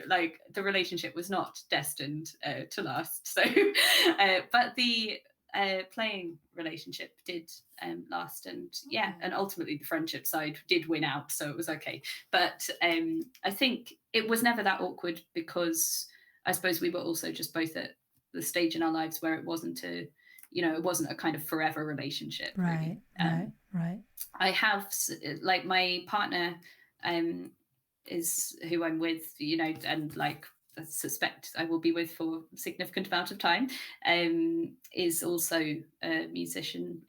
[SPEAKER 3] Like the relationship was not destined to last, so but the playing relationship did last, and and ultimately the friendship side did win out, so it was okay. But I think it was never that awkward, because I suppose we were also just both at the stage in our lives where it wasn't a kind of forever relationship.
[SPEAKER 2] Right, really. Right.
[SPEAKER 3] I have, like, my partner is who I'm with, and like I suspect I will be with for a significant amount of time, is also a musician.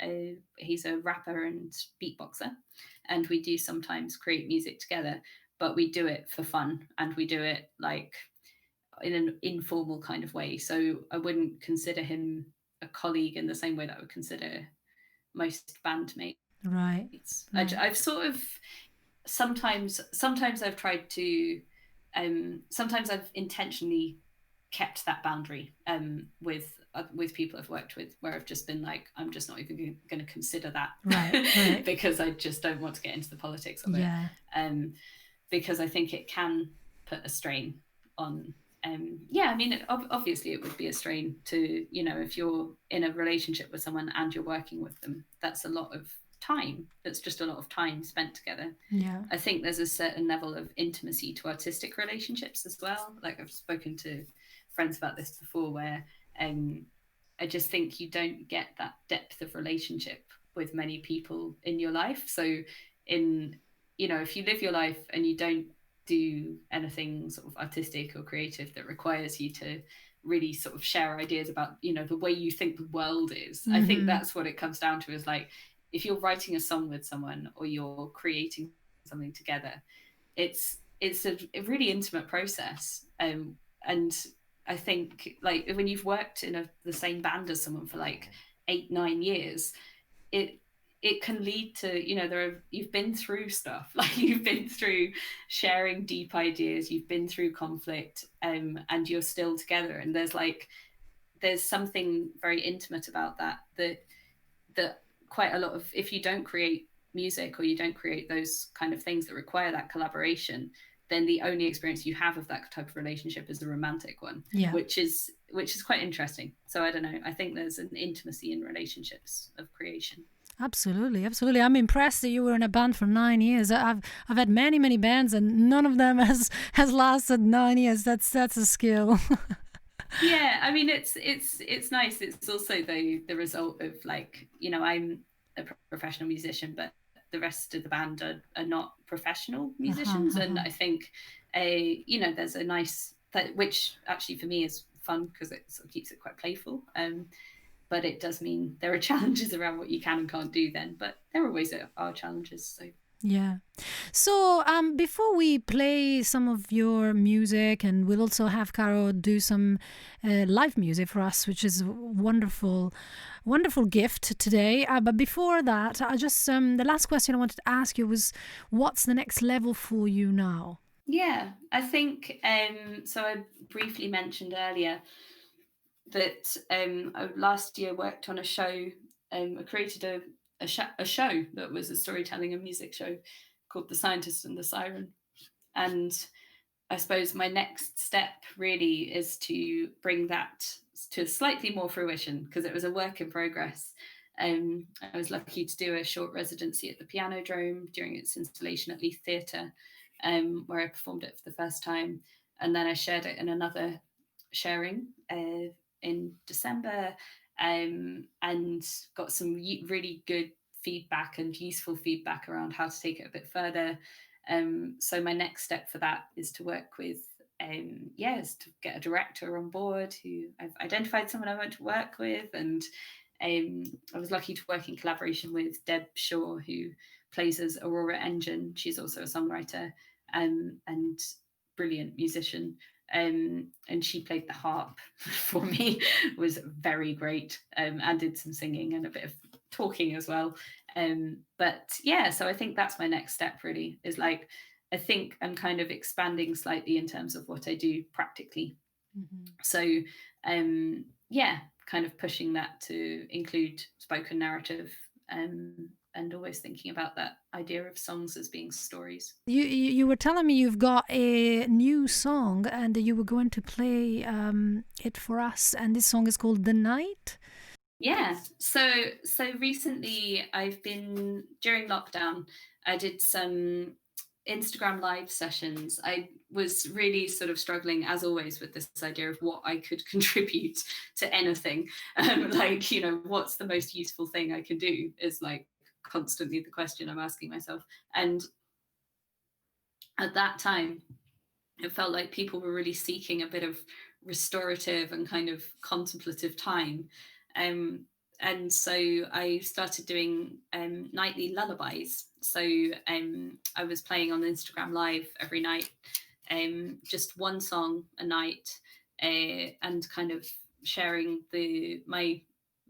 [SPEAKER 3] He's a rapper and beatboxer, and we do sometimes create music together, but we do it for fun, and we do it like in an informal kind of way. So I wouldn't consider him a colleague in the same way that I would consider most bandmates.
[SPEAKER 2] Right.
[SPEAKER 3] I've sort of sometimes I've tried to sometimes I've intentionally kept that boundary with people I've worked with, where I've just been like, I'm just not even going to consider that,
[SPEAKER 2] right.
[SPEAKER 3] because I just don't want to get into the politics of
[SPEAKER 2] Yeah.
[SPEAKER 3] it, because I think it can put a strain on. I mean, obviously it would be a strain to, if you're in a relationship with someone and you're working with them, that's a lot of time. That's just a lot of time spent together.
[SPEAKER 2] Yeah.
[SPEAKER 3] I think there's a certain level of intimacy to artistic relationships as well. Like, I've spoken to friends about this before, where I just think you don't get that depth of relationship with many people in your life. So if you live your life and you don't do anything sort of artistic or creative that requires you to really sort of share ideas about, the way you think the world is, I think that's what it comes down to, is like, if you're writing a song with someone or you're creating something together, it's a really intimate process. And I think, like, when you've worked in the same band as someone for like 8-9 years, it can lead to, you've been through stuff, like you've been through sharing deep ideas, you've been through conflict, and you're still together. And there's something very intimate about that quite a lot of, if you don't create music or you don't create those kind of things that require that collaboration, then the only experience you have of that type of relationship is the romantic one, which is quite interesting. So I don't know, I think there's an intimacy in relationships of creation.
[SPEAKER 2] Absolutely. I'm impressed that you were in a band for 9 years. I've had many bands, and none of them has lasted 9 years. That's a skill.
[SPEAKER 3] Yeah, I mean, it's nice. It's also the result of, like, I'm a professional musician, but the rest of the band are not professional musicians. And I think there's a nice, which actually for me is fun, because it sort of keeps it quite playful. But it does mean there are challenges around what you can and can't do then, but there always are challenges. So
[SPEAKER 2] yeah. So before we play some of your music, and we'll also have Caro do some live music for us, which is a wonderful gift today. But before that, I just the last question I wanted to ask you was, what's the next level for you now?
[SPEAKER 3] Yeah, I think so I briefly mentioned earlier that I last year worked on a show. I created a show that was a storytelling and music show called The Scientist and the Siren. And I suppose my next step really is to bring that to slightly more fruition, because it was a work in progress. I was lucky to do a short residency at the Piano Drome during its installation at Leith Theatre, where I performed it for the first time. And then I shared it in another sharing in December, and got some really good feedback and useful feedback around how to take it a bit further. So my next step for that is to work with, is to get a director on board who I've identified someone I want to work with. And I was lucky to work in collaboration with Deb Shaw, who plays as Aurora Engine. She's also a songwriter and brilliant musician. And she played the harp for me, was very great, and did some singing and a bit of talking as well. But yeah, so I think that's my next step, really, is like, I think I'm kind of expanding slightly in terms of what I do practically. So kind of pushing that to include spoken narrative, and always thinking about that idea of songs as being stories.
[SPEAKER 2] You were telling me you've got a new song, and you were going to play it for us, and this song is called The Night.
[SPEAKER 3] Yeah, so recently I've been, during lockdown, I did some Instagram live sessions. I was really sort of struggling, as always, with this idea of what I could contribute to anything. Like, what's the most useful thing I can do is like constantly the question I'm asking myself. And at that time, it felt like people were really seeking a bit of restorative and kind of contemplative time. And so I started doing nightly lullabies. So I was playing on Instagram Live every night, just one song a night, and kind of sharing my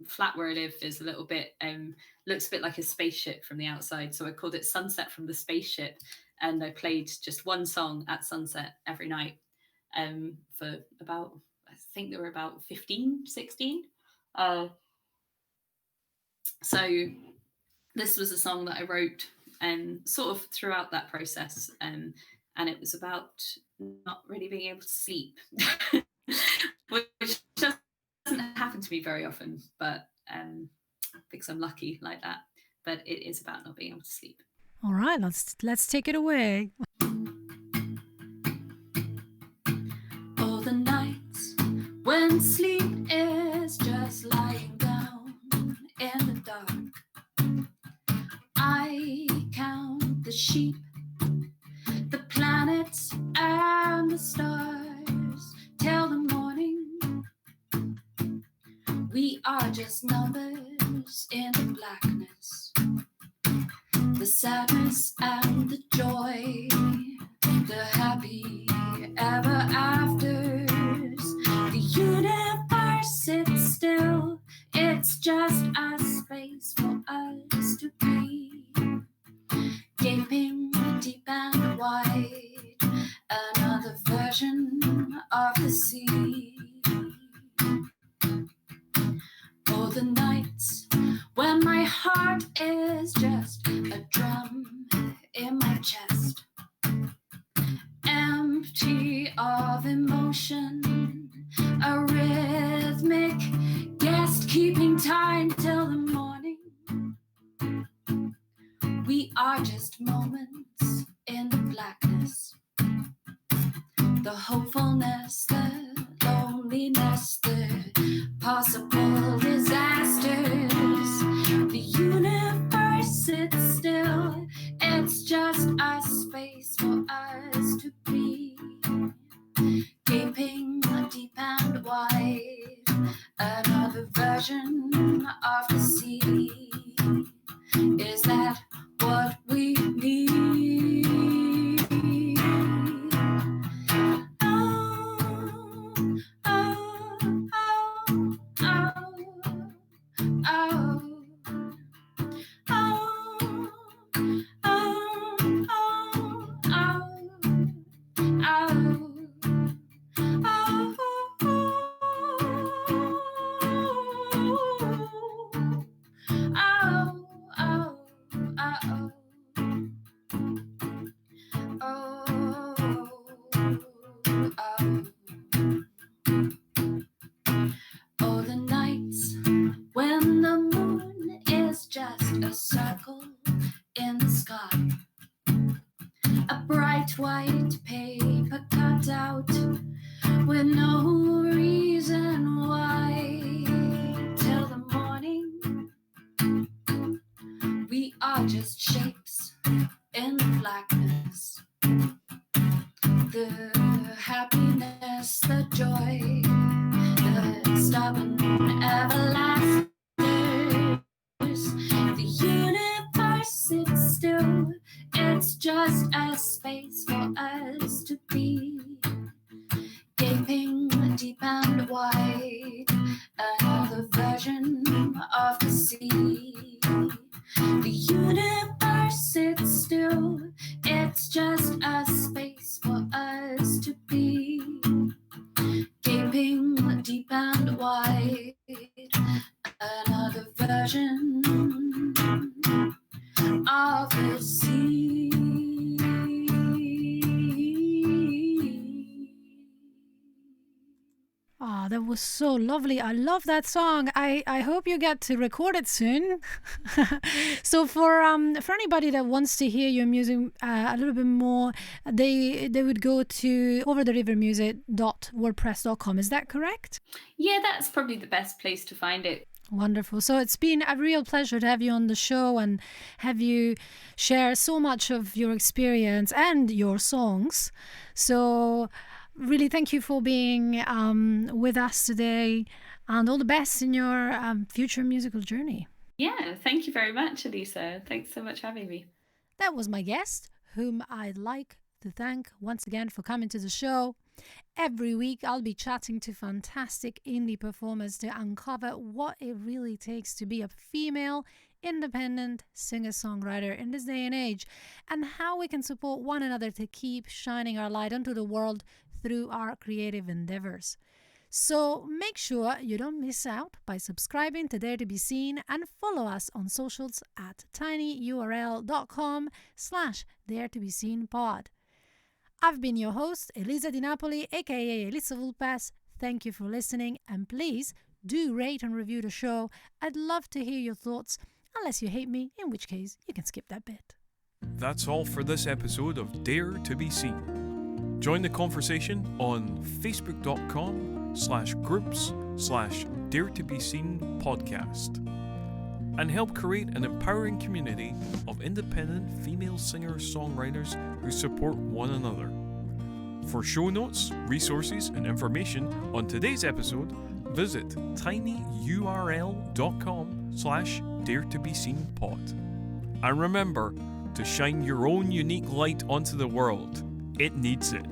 [SPEAKER 3] flat where I live is a little bit looks a bit like a spaceship from the outside. So I called it Sunset from the Spaceship, and I played just one song at sunset every night for about, I think there were about 15, 16. So this was a song that I wrote sort of throughout that process, and it was about not really being able to sleep, which doesn't happen to me very often, but because I'm lucky like that. But it is about not being able to sleep.
[SPEAKER 2] All right, let's take it away.
[SPEAKER 3] All the nights when sleep is just lying down in the dark, I count the sheep, the planets and the stars till the morning. We are just numbers in the blackness, the sadness and the joy, the happy ever afters. The universe sits still, it's just a space for us to be, gaping deep and wide, another version of the sea. All the nights when my heart is just a drum in my chest, empty of emotion, a rhythmic guest keeping time till the morning. We are just moments in the blackness, the hopefulness, the loneliness, the possible disasters. The universe sits still, it's just a space for us to be, gaping deep and wide, another version of the sea. Is that what we need? All the nights when the moon is just a circle in the sky, a bright white paper cutout with no reason why. Till the morning, we are just shapes in the blackness, the happiness, the joy, the stubborn everlasters. The universe sits still, it's just a space for us to be, gaping deep and wide, another version of the sea. The universe sits still, it's just a space for us to be, gaping deep and wide, another version of the sea.
[SPEAKER 2] Ah, that was so lovely. I love that song. I hope you get to record it soon. So for anybody that wants to hear your music a little bit more, they would go to overtherivermusic.wordpress.com. Is that correct?
[SPEAKER 3] Yeah, that's probably the best place to find it.
[SPEAKER 2] Wonderful. So it's been a real pleasure to have you on the show and have you share so much of your experience and your songs. So really thank you for being with us today, and all the best in your future musical journey.
[SPEAKER 3] Yeah, thank you very much, Elisa. Thanks so much for having me.
[SPEAKER 2] That was my guest, whom I'd like to thank once again for coming to the show. Every week, I'll be chatting to fantastic indie performers to uncover what it really takes to be a female, independent singer-songwriter in this day and age, and how we can support one another to keep shining our light onto the world through our creative endeavors. So make sure you don't miss out by subscribing to Dare to Be Seen and follow us on socials at tinyurl.com/daretobeseenpod. I've been your host, Elisa Di Napoli, aka Elisa Vulpes. Thank you for listening, and please do rate and review the show. I'd love to hear your thoughts, unless you hate me, in which case you can skip that bit.
[SPEAKER 1] That's all for this episode of Dare to Be Seen. Join the conversation on facebook.com/groups/Dare to Be Seen podcast, and help create an empowering community of independent female singer-songwriters who support one another. For show notes, resources, and information on today's episode, visit tinyurl.com/daretobeseenpod. And remember to shine your own unique light onto the world. It needs it.